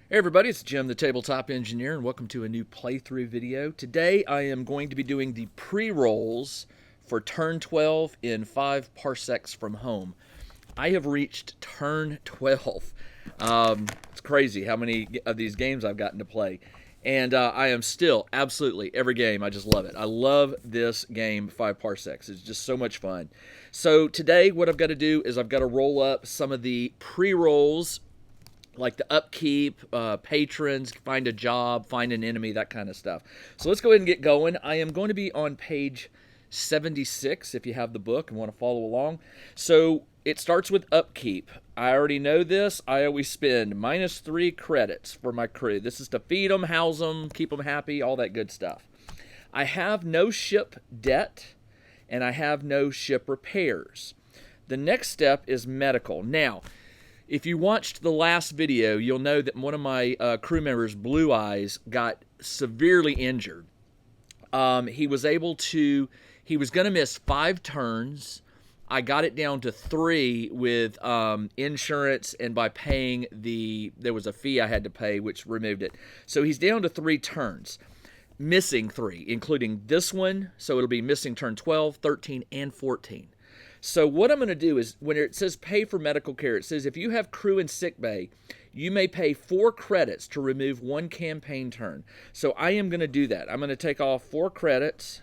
Hey everybody, it's Jim the Tabletop Engineer and welcome to a new playthrough video. Today I am going to be doing the pre-rolls for turn 12 in 5 Parsecs from Home. I have reached turn 12. It's crazy how many of these games I've gotten to play. And I am still, absolutely, every game, I just love it. I love this game, 5 Parsecs. It's just so much fun. So today what I've got to do is I've got to roll up some of the pre-rolls, like the upkeep, patrons, find a job, find an enemy, that kind of stuff. So let's go ahead and get going. I am going to be on page 76 if you have the book and want to follow along. So it starts with upkeep. I already know this. I always spend -3 credits for my crew. This is to feed them, house them, keep them happy, all that good stuff. I have no ship debt, and I have no ship repairs. The next step is medical. Now, if you watched the last video, you'll know that one of my crew members, Blue Eyes, got severely injured. He was going to miss 5 turns. I got it down to 3 with insurance and by paying there was a fee I had to pay, which removed it. So he's down to 3 turns, missing 3, including this one. So it'll be missing turn 12, 13, and 14. So what I'm going to do is, when it says pay for medical care, it says if you have crew in sick bay, you may pay 4 credits to remove 1 campaign turn. So I am going to do that. I'm going to take off 4 credits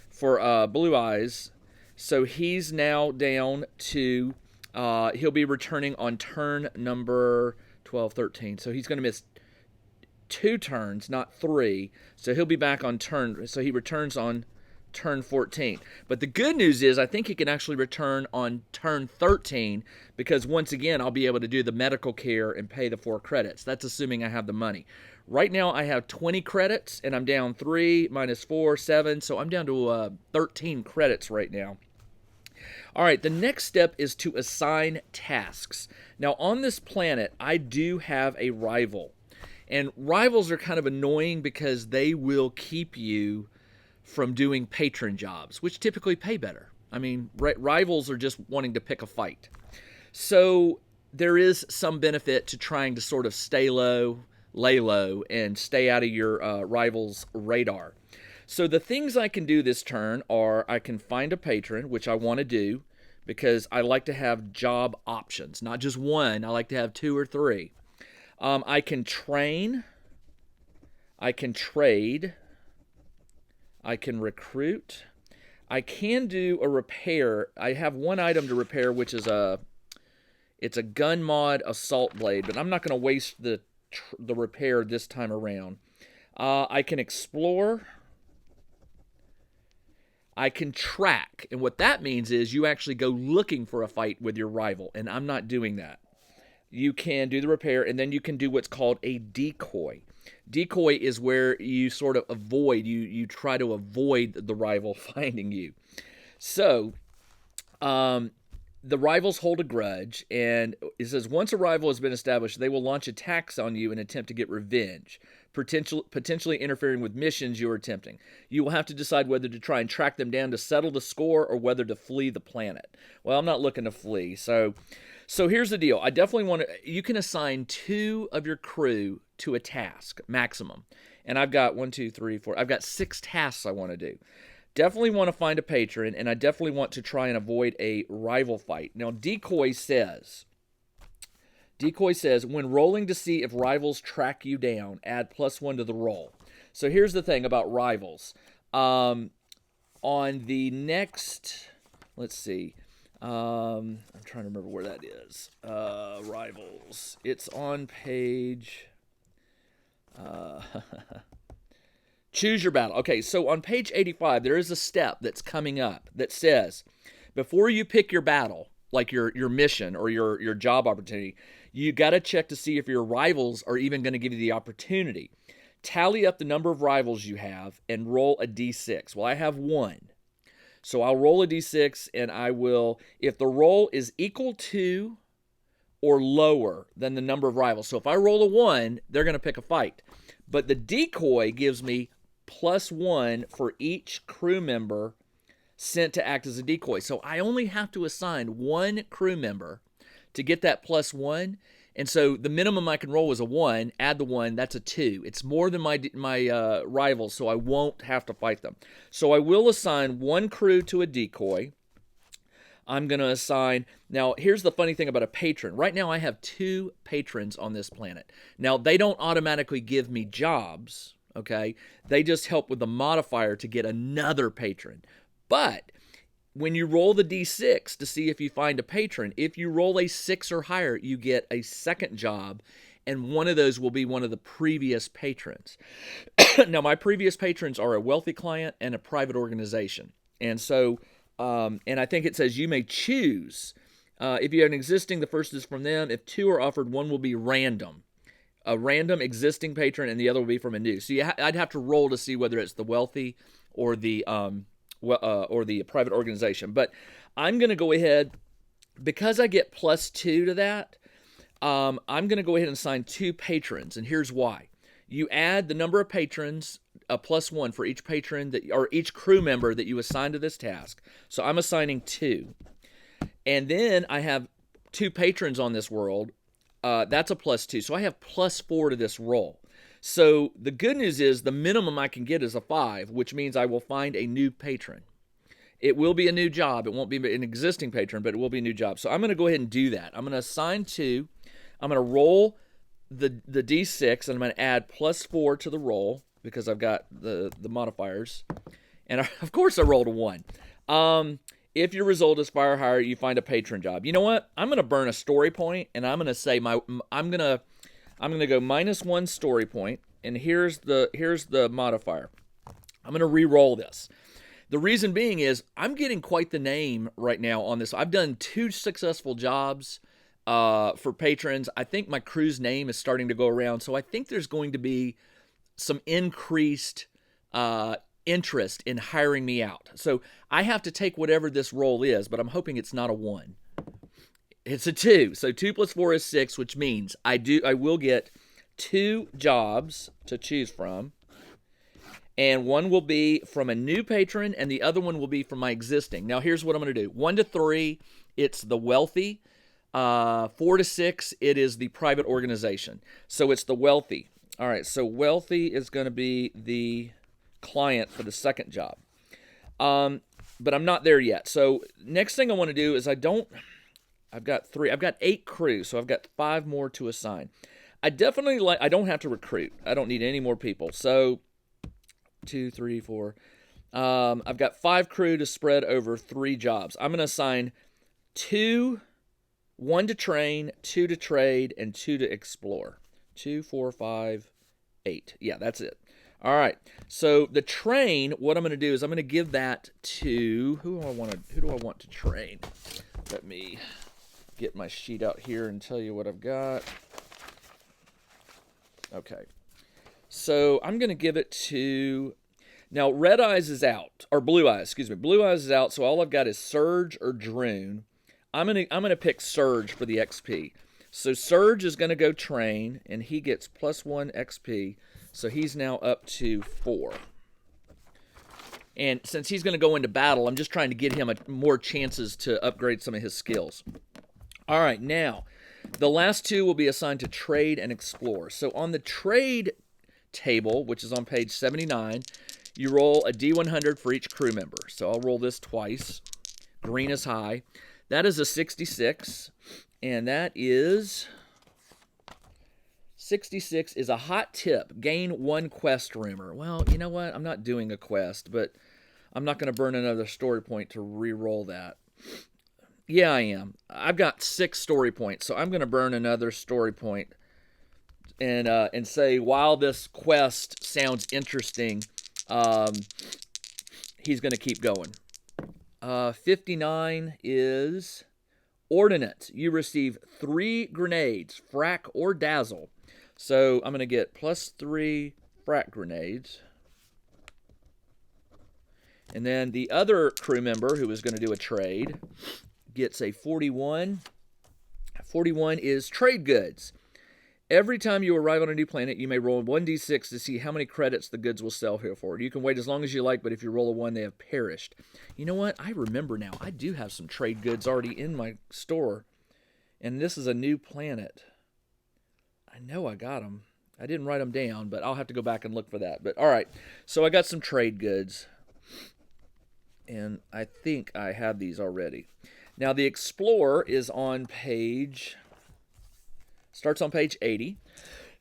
for Blue Eyes. So he's now down to, he'll be returning on turn number 12, 13. So he's going to miss 2 turns, not 3. So he'll be back on turn, so he returns on turn 14. But the good news is I think he can actually return on turn 13 because once again I'll be able to do the medical care and pay the 4 credits. That's assuming I have the money. Right now I have 20 credits and I'm down 3 minus 4, 7, so I'm down to 13 credits right now. Alright, the next step is to assign tasks. Now on this planet I do have a rival, and rivals are kind of annoying because they will keep you from doing patron jobs, which typically pay better. I mean, rivals are just wanting to pick a fight. So there is some benefit to trying to sort of stay low, lay low, and stay out of your rival's radar. So the things I can do this turn are I can find a patron, which I want to do because I like to have job options, not just one. I like to have 2 or 3. I can train. I can trade. I can recruit. I can do a repair. I have 1 item to repair, which is it's a gun mod assault blade, but I'm not going to waste the repair this time around. I can explore. I can track, and what that means is you actually go looking for a fight with your rival, and I'm not doing that. You can do the repair, and then you can do what's called a decoy. Decoy is where you sort of avoid, you try to avoid the rival finding you. So, the rivals hold a grudge, and it says once a rival has been established, they will launch attacks on you and attempt to get revenge, potentially interfering with missions you are attempting. You will have to decide whether to try and track them down to settle the score or whether to flee the planet. Well, I'm not looking to flee, so here's the deal. I definitely want to, you can assign 2 of your crew to a task, maximum. And I've got 1, 2, 3, 4, I've got 6 tasks I want to do. Definitely want to find a patron, and I definitely want to try and avoid a rival fight. Now, Decoy says, when rolling to see if rivals track you down, add +1 to the roll. So here's the thing about rivals. On the next, let's see, I'm trying to remember where that is. Rivals. It's on page... Choose your battle. Okay, so on page 85, there is a step that's coming up that says, before you pick your battle, like your mission or your job opportunity, you got to check to see if your rivals are even going to give you the opportunity. Tally up the number of rivals you have and roll a d6. Well, I have 1. So I'll roll a d6, and I will, if the roll is equal to or lower than the number of rivals. So if I roll a 1, they're going to pick a fight. But the decoy gives me +1 for each crew member sent to act as a decoy. So I only have to assign one crew member to get that +1. And so the minimum I can roll is a 1. Add the 1, that's a 2. It's more than my rivals, so I won't have to fight them. So I will assign one crew to a decoy. I'm going to assign... Now, here's the funny thing about a patron. Right now, I have 2 patrons on this planet. Now, they don't automatically give me jobs, okay? They just help with the modifier to get another patron. But when you roll the d6 to see if you find a patron, if you roll a 6 or higher, you get a second job, and one of those will be one of the previous patrons. Now, my previous patrons are a wealthy client and a private organization. And so... and I think it says you may choose. If you have an existing, the first is from them. If 2 are offered, one will be random. A random existing patron, and the other will be from a new. So I'd have to roll to see whether it's the wealthy or the private organization. But I'm going to go ahead, because I get +2 to that, I'm going to go ahead and assign 2 patrons, and here's why. You add the number of patrons, a +1 for each patron or each crew member that you assign to this task. So I'm assigning 2. And then I have 2 patrons on this world. That's a +2. So I have +4 to this roll. So the good news is the minimum I can get is a 5, which means I will find a new patron. It will be a new job. It won't be an existing patron, but it will be a new job. So I'm going to go ahead and do that. I'm going to assign 2. I'm going to roll the d6, and I'm going to add +4 to the roll because I've got the modifiers. And of course I rolled a 1. If your result is fire higher, you find a patron job. You know what? I'm going to burn a story point, and I'm going to say I'm going to go -1 story point, and here's the modifier. I'm going to re-roll this. The reason being is I'm getting quite the name right now on this. I've done 2 successful jobs for patrons. I think my crew's name is starting to go around, so I think there's going to be some increased interest in hiring me out. So I have to take whatever this roll is, but I'm hoping it's not a 1. It's a 2. So 2 + 4 is 6, which means I will get 2 jobs to choose from. And one will be from a new patron, and the other one will be from my existing. Now, here's what I'm going to do. 1 to 3, it's the wealthy. 4 to 6, it is the private organization. So it's the wealthy. All right, so wealthy is going to be the client for the second job. But I'm not there yet. So next thing I want to do is I've got 8 crews, so I've got 5 more to assign. I don't have to recruit. I don't need any more people. So 2, 3, 4. I've got 5 crew to spread over 3 jobs. I'm going to assign 2, 1 to train, 2 to trade, and 2 to explore. 2, 4, 5, 8. Yeah, that's it. All right. So the train, what I'm going to do is I'm going to give that to who do I want to train? Let me get my sheet out here and tell you what I've got. Okay. So I'm going to give it to... Now, Red Eyes is out. Or Blue Eyes, excuse me. Blue Eyes is out, so all I've got is Surge or Droon. I'm gonna pick Surge for the XP. So Surge is going to go train, and he gets +1 XP. So he's now up to 4. And since he's going to go into battle, I'm just trying to get him more chances to upgrade some of his skills. All right, now, the last 2 will be assigned to trade and explore. So on the trade table, which is on page 79, you roll a D100 for each crew member. So I'll roll this twice. Green is high. That is a 66, and that is... 66 is a hot tip. Gain 1 quest rumor. Well, you know what? I'm not doing a quest, but I'm not going to burn another story point to re-roll that. Yeah, I am. I've got 6 story points, so I'm going to burn another story point and say, while this quest sounds interesting, he's going to keep going. 59 is Ordnance. You receive 3 grenades, frack or dazzle. So I'm going to get +3 frack grenades. And then the other crew member who was going to do a trade gets a 41. 41 is trade goods. Every time you arrive on a new planet, you may roll 1d6 to see how many credits the goods will sell here for. You can wait as long as you like, but if you roll a 1, they have perished. You know what? I remember now. I do have some trade goods already in my store, and this is a new planet. I know I got them. I didn't write them down, but I'll have to go back and look for that. But all right, so I got some trade goods, and I think I have these already. Now, the Explorer is on page... starts on page 80.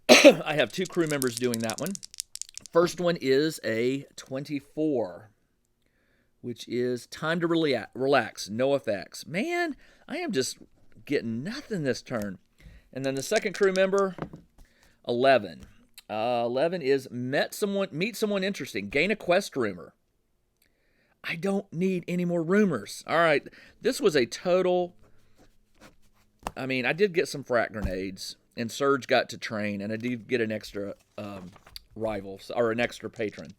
I have 2 crew members doing that one. First one is a 24, which is time to relax, no effects. Man, I am just getting nothing this turn. And then the second crew member, 11. 11 is meet someone interesting, gain a quest rumor. I don't need any more rumors. All right, this was a total... I mean, I did get some frag grenades, and Surge got to train, and I did get an extra rival, or an extra patron.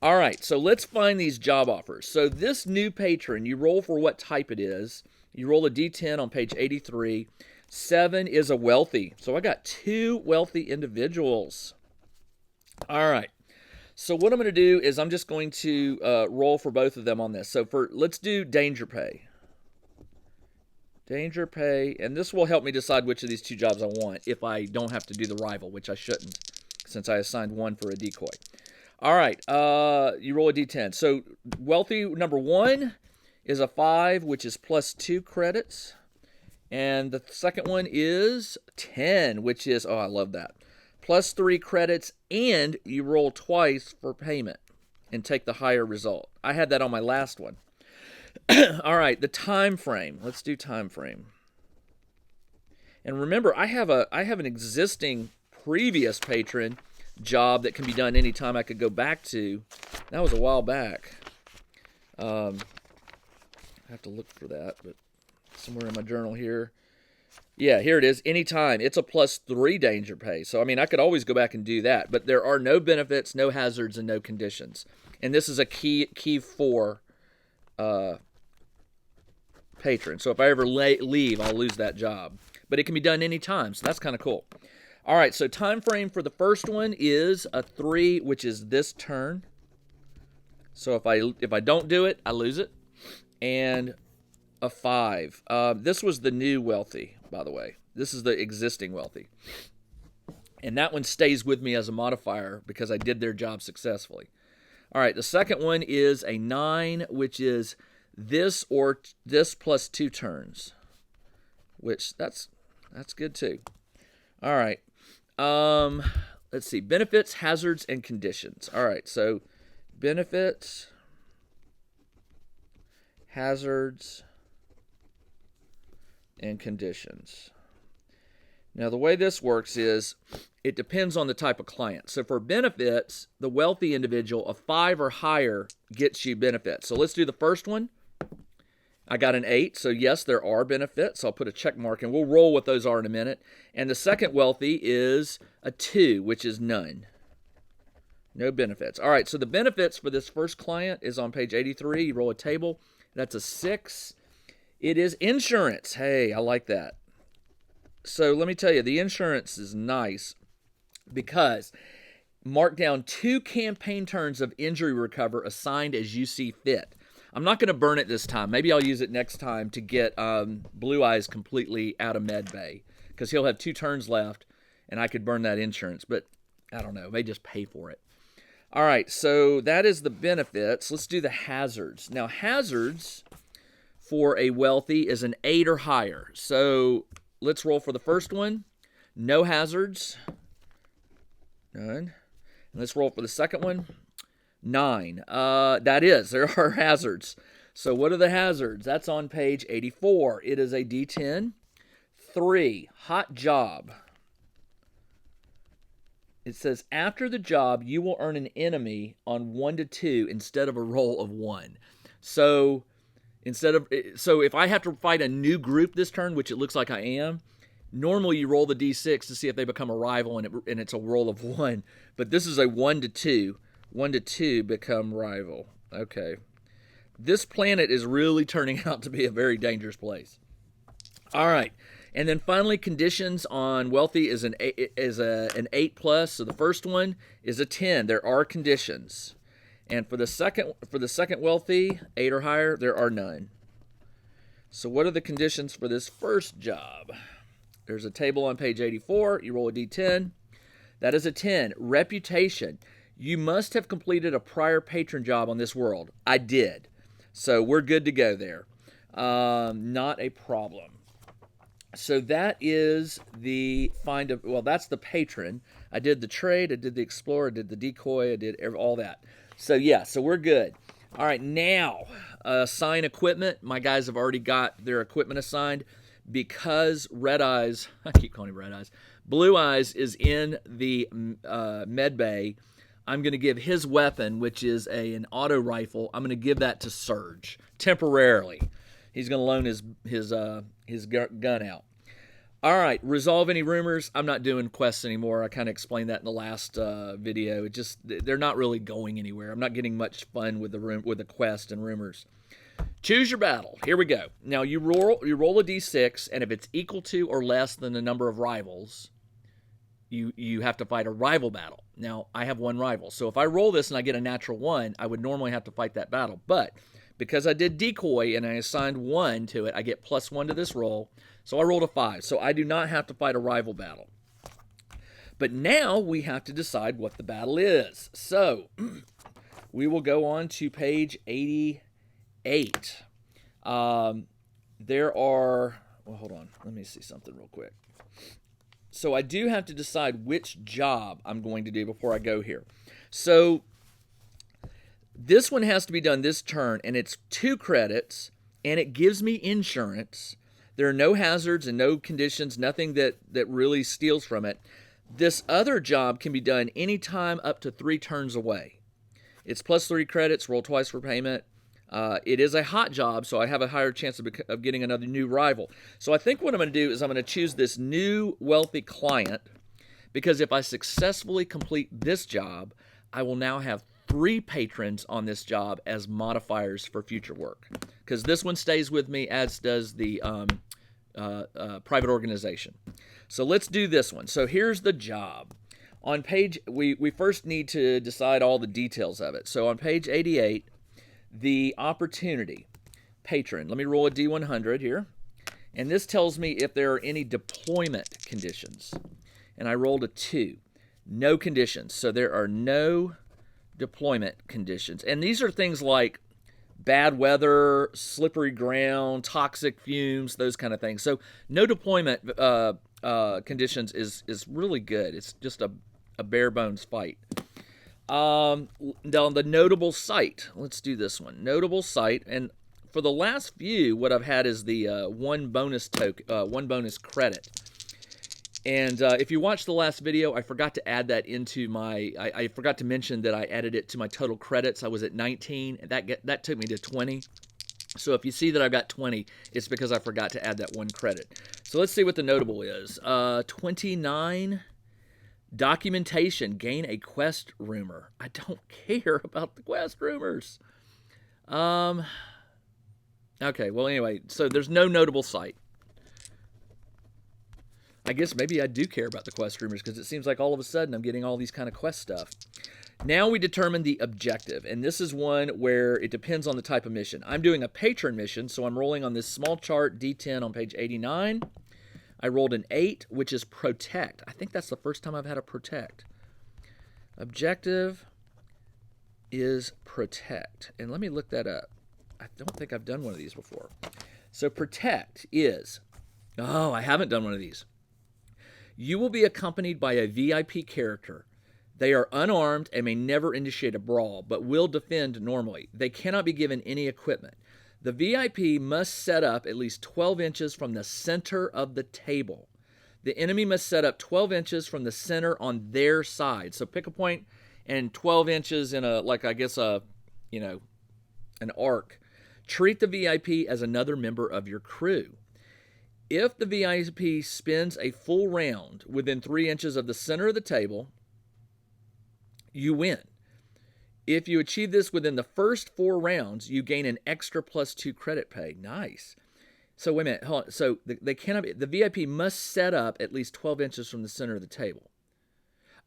All right, so let's find these job offers. So this new patron, you roll for what type it is. You roll a d10 on page 83. 7 is a wealthy. So I got 2 wealthy individuals. All right. So what I'm going to do is I'm just going to roll for both of them on this. So let's do danger pay. Danger pay, and this will help me decide which of these 2 jobs I want if I don't have to do the rival, which I shouldn't, since I assigned 1 for a decoy. All right, you roll a d10. So wealthy number 1 is a 5, which is plus 2 credits. And the second one is 10, which is, oh, I love that, plus 3 credits, and you roll twice for payment and take the higher result. I had that on my last one. All right, the time frame. Let's do time frame. And remember, I have an existing previous patron job that can be done anytime I could go back to. That was a while back. I have to look for that, but somewhere in my journal here. Yeah, here it is. Anytime. It's a plus 3 danger pay. So, I mean, I could always go back and do that. But there are no benefits, no hazards, and no conditions. And this is a key 4 patron. So if I ever leave, I'll lose that job. But it can be done anytime, so that's kind of cool. All right, so time frame for the first one is a 3, which is this turn. So if I don't do it, I lose it. And a 5. This was the new wealthy, by the way. This is the existing wealthy. And that one stays with me as a modifier because I did their job successfully. All right, the second one is a 9, which is this or this plus 2 turns, which that's good too. All right, let's see, benefits, hazards, and conditions. All right, so benefits, hazards, and conditions. Now, the way this works is it depends on the type of client. So for benefits, the wealthy individual, a 5 or higher gets you benefits. So let's do the first one. I got an 8, so yes, there are benefits. I'll put a check mark, and we'll roll what those are in a minute. And the second wealthy is a 2, which is none. No benefits. All right, so the benefits for this first client is on page 83. You roll a table. That's a 6. It is insurance. Hey, I like that. So let me tell you, the insurance is nice because mark down 2 campaign turns of injury recover assigned as you see fit. I'm not going to burn it this time. Maybe I'll use it next time to get Blue Eyes completely out of med bay because he'll have 2 turns left and I could burn that insurance. But I don't know. May just pay for it. All right, so that is the benefits. Let's do the hazards. Now, hazards for a wealthy is an 8 or higher. So let's roll for the first one. No hazards. None. And let's roll for the second one. 9. There are hazards. So what are the hazards? That's on page 84. It is a D10. 3, hot job. It says, after the job, you will earn an enemy on 1 to 2 instead of a roll of 1. So if I have to fight a new group this turn, which it looks like I am, normally you roll the D6 to see if they become a rival, and it's a roll of 1. But this is a 1 to 2. 1 to 2 become rival. Okay. This planet is really turning out to be a very dangerous place. All right. And then finally, conditions on wealthy is an 8 plus. So the first one is a 10. There are conditions. And for the second wealthy, 8 or higher, there are none. So what are the conditions for this first job? There's a table on page 84. You roll a d10. That is a 10. Reputation. You must have completed a prior patron job on this world. I did. So we're good to go there. Not a problem. So that is the that's the patron. I did the trade, I did the explorer, I did the decoy, I did all that. So yeah, so we're good. All right, now assign equipment. My guys have already got their equipment assigned because Red Eyes, I keep calling him Red Eyes, Blue Eyes is in the med bay. I'm going to give his weapon, which is an auto rifle, I'm going to give that to Surge temporarily. He's going to loan his gun out. All right, resolve any rumors. I'm not doing quests anymore. I kind of explained that in the last video. They're not really going anywhere. I'm not getting much fun with the quest and rumors. Choose your battle. Here we go. Now you roll a d6, and if it's equal to or less than the number of rivals, you have to fight a rival battle. Now I have one rival, so if I roll this and I get a natural 1, I would normally have to fight that battle, but because I did decoy and I assigned 1 to it, I get +1 to this roll. So I rolled a 5. So I do not have to fight a rival battle. But now we have to decide what the battle is. So we will go on to page 88. There are, well, hold on. Let me see something real quick. So I do have to decide which job I'm going to do before I go here. So this one has to be done this turn, and it's 2 credits, and it gives me insurance. There are no hazards and no conditions, nothing that really steals from it. This other job can be done anytime up to 3 turns away. It's +3 credits, roll twice for payment. It is a hot job, so I have a higher chance of getting another new rival. So I think what I'm going to do is I'm going to choose this new wealthy client, because if I successfully complete this job, I will now have 3 patrons on this job as modifiers for future work, because this one stays with me, as does the private organization. So let's do this one. So here's the job. On page, we first need to decide all the details of it. So on page 88, the opportunity patron. Let me roll a D100 here, and this tells me if there are any deployment conditions. And I rolled a 2. No conditions. So there are no deployment conditions. And these are things like bad weather, slippery ground, toxic fumes, those kind of things. So no deployment conditions is really good. It's just a bare bones fight. Now the notable site. Let's do this one. Notable site. And for the last few, what I've had is the one bonus credit. And if you watched the last video, I forgot to add that into my, I forgot to mention that I added it to my total credits. I was at 19, and that took me to 20. So if you see that I've got 20, it's because I forgot to add that 1 credit. So let's see what the notable is. 29, documentation, gain a quest rumor. I don't care about the quest rumors. Okay, well anyway, so there's no notable site. I guess maybe I do care about the quest rumors, because it seems like all of a sudden I'm getting all these kind of quest stuff. Now we determine the objective, and this is one where it depends on the type of mission. I'm doing a patron mission, so I'm rolling on this small chart D10 on page 89. I rolled an 8, which is protect. I think that's the first time I've had a protect. Objective is protect, and let me look that up. I don't think I've done one of these before. So protect is, I haven't done one of these. You will be accompanied by a VIP character. They are unarmed and may never initiate a brawl, but will defend normally. They cannot be given any equipment. The VIP must set up at least 12 inches from the center of the table. The enemy must set up 12 inches from the center on their side. So pick a point and 12 inches in an arc. Treat the VIP as another member of your crew. If the VIP spins a full round within 3 inches of the center of the table, you win. If you achieve this within the first 4 rounds, you gain an extra +2 credit pay. Nice. So wait a minute. Hold on. So they cannot be, the VIP must set up at least 12 inches from the center of the table.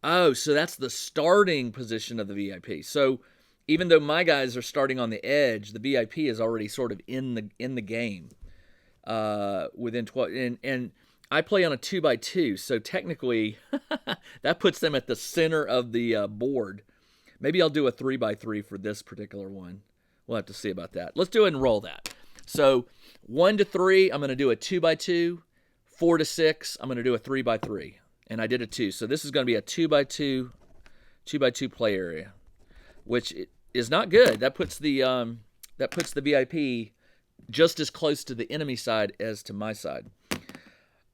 Oh, so that's the starting position of the VIP. So even though my guys are starting on the edge, the VIP is already sort of in the game within 12. And I play on a 2x2, so technically that puts them at the center of the board. Maybe I'll do a 3x3 for this particular one. We'll have to see about that. Let's do it and roll that. So 1 to 3, I'm going to do a 2x2. 4 to 6, I'm going to do a 3x3. And I did a 2. So this is going to be a 2x2 play area, which is not good. That puts the VIP just as close to the enemy side as to my side.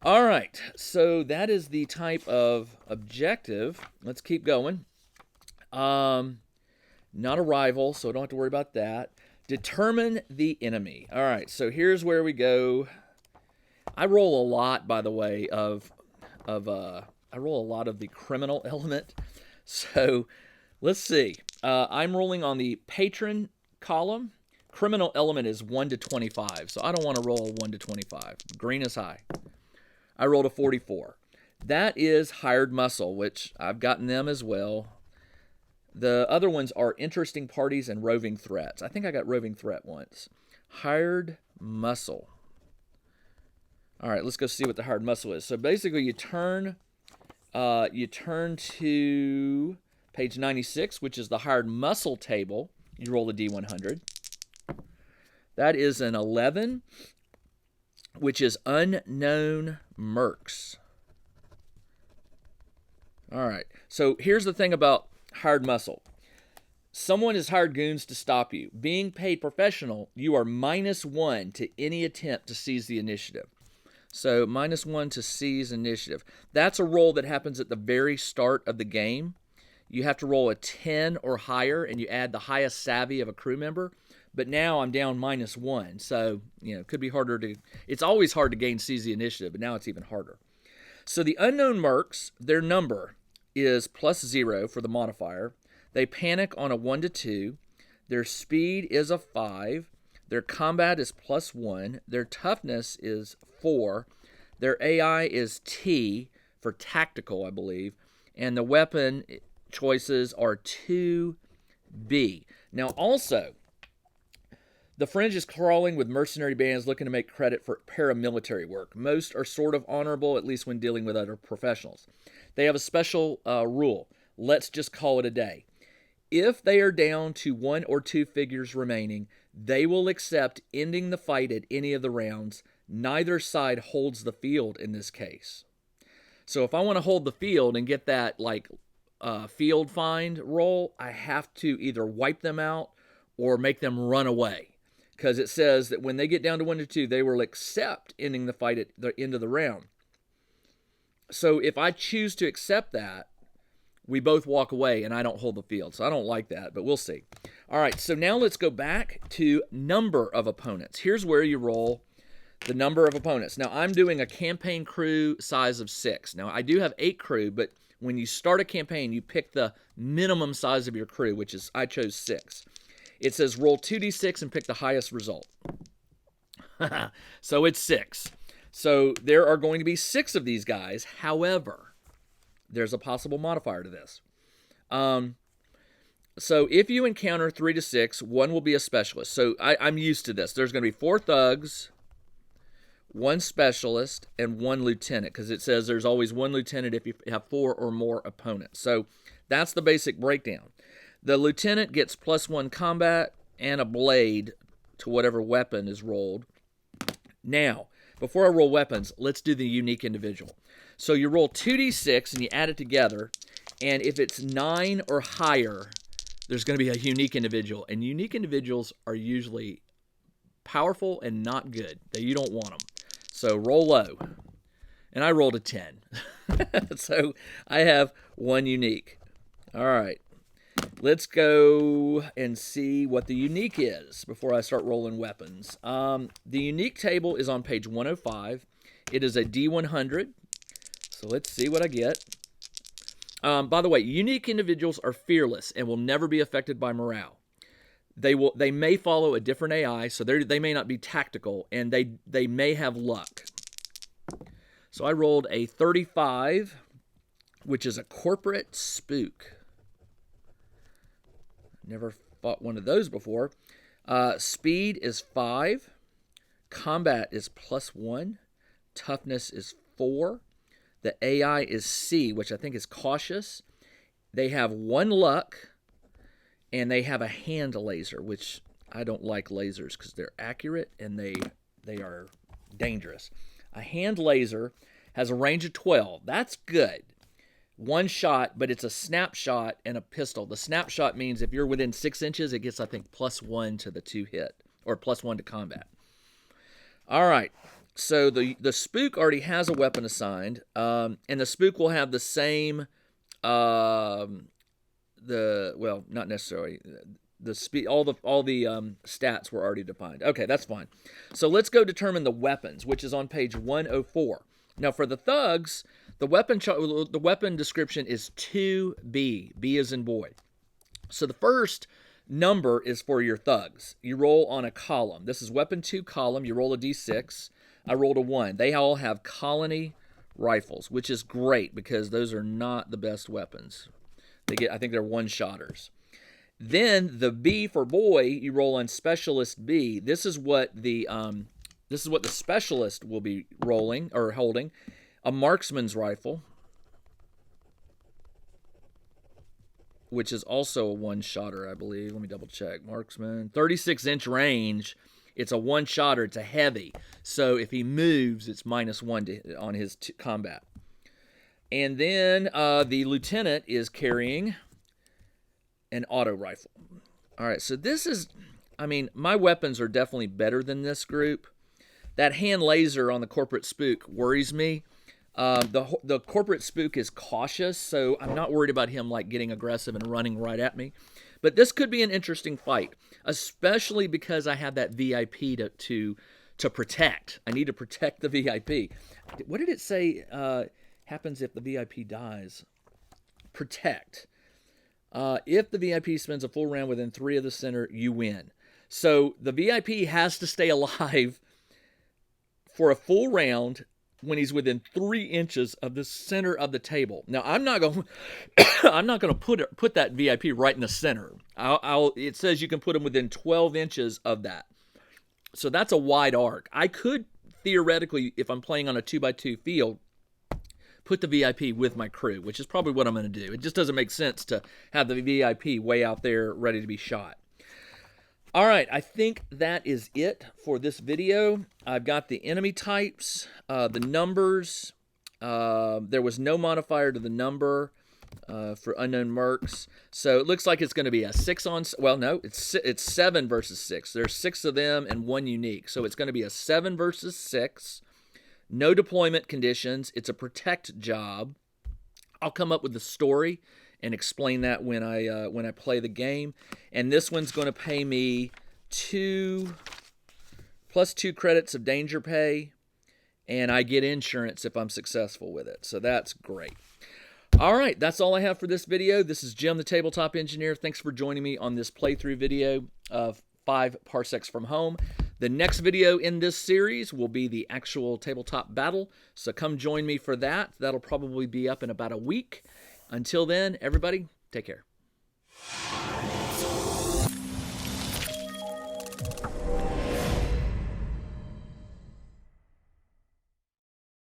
All right, so that is the type of objective. Let's keep going. Not a rival, so I don't have to worry about that. Determine the enemy. All right, so here's where we go. I roll a lot, by the way, I roll a lot of the criminal element. So let's see. I'm rolling on the patron column. Criminal element is 1 to 25, so I don't want to roll 1 to 25. Green is high. I rolled a 44. That is hired muscle, which I've gotten them as well. The other ones are interesting parties and roving threats. I think I got roving threat once. Hired muscle. All right, let's go see what the hired muscle is. So basically, you turn to page 96, which is the hired muscle table. You roll a D100. That is an 11, which is unknown mercs. All right, so here's the thing about hired muscle. Someone has hired goons to stop you. Being paid professional, you are -1 to any attempt to seize the initiative. So -1 to seize initiative. That's a roll that happens at the very start of the game. You have to roll a 10 or higher, and you add the highest savvy of a crew member. But now I'm down -1, so it could be harder to. It's always hard to gain seize the initiative, but now it's even harder. So the unknown mercs, their number is +0 for the modifier. They panic on a 1 to 2. Their speed is a 5. Their combat is +1. Their toughness is 4. Their AI is T for tactical, I believe. And the weapon choices are 2B. Now also, the fringe is crawling with mercenary bands looking to make credit for paramilitary work. Most are sort of honorable, at least when dealing with other professionals. They have a special rule. Let's just call it a day. If they are down to 1 or 2 figures remaining, they will accept ending the fight at any of the rounds. Neither side holds the field in this case. So if I want to hold the field and get that field find roll, I have to either wipe them out or make them run away. Because it says that when they get down to 1 to 2, they will accept ending the fight at the end of the round. So if I choose to accept that, we both walk away and I don't hold the field. So I don't like that, but we'll see. All right, so now let's go back to number of opponents. Here's where you roll the number of opponents. Now I'm doing a campaign crew size of 6. Now I do have 8 crew, but when you start a campaign, you pick the minimum size of your crew, which is, I chose 6. It says roll 2d6 and pick the highest result. So it's 6. So there are going to be 6 of these guys. However, there's a possible modifier to this. So if you encounter 3 to 6, 1 will be a specialist. So I'm used to this. There's going to be 4 thugs, 1 specialist, and 1 lieutenant, because it says there's always 1 lieutenant if you have 4 or more opponents. So that's the basic breakdown. The lieutenant gets +1 combat and a blade to whatever weapon is rolled. Now, before I roll weapons, let's do the unique individual. So you roll 2d6 and you add it together, and if it's 9 or higher, there's going to be a unique individual. And unique individuals are usually powerful and not good. You don't want them. So roll low. And I rolled a 10. So I have 1 unique. All right. Let's go and see what the unique is before I start rolling weapons. The unique table is on page 105. It is a D100. So let's see what I get. By the way, unique individuals are fearless and will never be affected by morale. They may follow a different AI, so they may not be tactical, and they may have luck. So I rolled a 35, which is a corporate spook. Never fought one of those before. Speed is 5. Combat is +1. Toughness is 4. The AI is C, which I think is cautious. They have 1 luck, and they have a hand laser, which I don't like lasers because they're accurate and they are dangerous. A hand laser has a range of 12. That's good. 1 shot, but it's a snapshot and a pistol. The snapshot means if you're within 6 inches, it gets, I think, +1 to the 2 hit, or +1 to combat. All right. So the spook already has a weapon assigned, and the spook will have the same, well, not necessarily. The speed, all the stats were already defined. Okay, that's fine. So let's go determine the weapons, which is on page 104. Now for the thugs, the weapon description is 2B. B as in boy. So the first number is for your thugs. You roll on a column. This is weapon 2 column. You roll a d6. I rolled a 1. They all have colony rifles, which is great because those are not the best weapons. I think they're 1-shotters. Then the B for boy, you roll on specialist B. This is what the specialist will be rolling or holding. A marksman's rifle, which is also a 1-shotter, I believe. Let me double check. Marksman, 36-inch range. It's a 1-shotter. It's a heavy. So if he moves, it's -1 on his combat. And then the lieutenant is carrying an auto rifle. All right, so this is, I mean, my weapons are definitely better than this group. That hand laser on the corporate spook worries me. The corporate spook is cautious, so I'm not worried about him like getting aggressive and running right at me. But this could be an interesting fight, especially because I have that VIP to protect. I need to protect the VIP. What did it say happens if the VIP dies? Protect. If the VIP spends a full round within 3 of the center, you win. So the VIP has to stay alive for a full round when he's within 3 inches of the center of the table. Now, I'm not going to put that VIP right in the center. It says you can put him within 12 inches of that. So that's a wide arc. I could theoretically, if I'm playing on a 2x2 field, put the VIP with my crew, which is probably what I'm going to do. It just doesn't make sense to have the VIP way out there ready to be shot. All right, I think that is it for this video. I've got the enemy types, the numbers. There was no modifier to the number for unknown mercs. So it looks like it's going to be a 6 on... Well, no, it's 7 versus 6. There's 6 of them and 1 unique. So it's going to be a 7 versus 6. No deployment conditions. It's a protect job. I'll come up with the story and explain that when I play the game. And this one's going to pay me 2 plus 2 credits of danger pay, and I get insurance if I'm successful with it. So that's great. All right, that's all I have for this video. This is Jim, the Tabletop Engineer. Thanks for joining me on this playthrough video of 5 Parsecs from Home. The next video in this series will be the actual tabletop battle, so come join me for that. That'll probably be up in about a week. Until then, everybody, take care.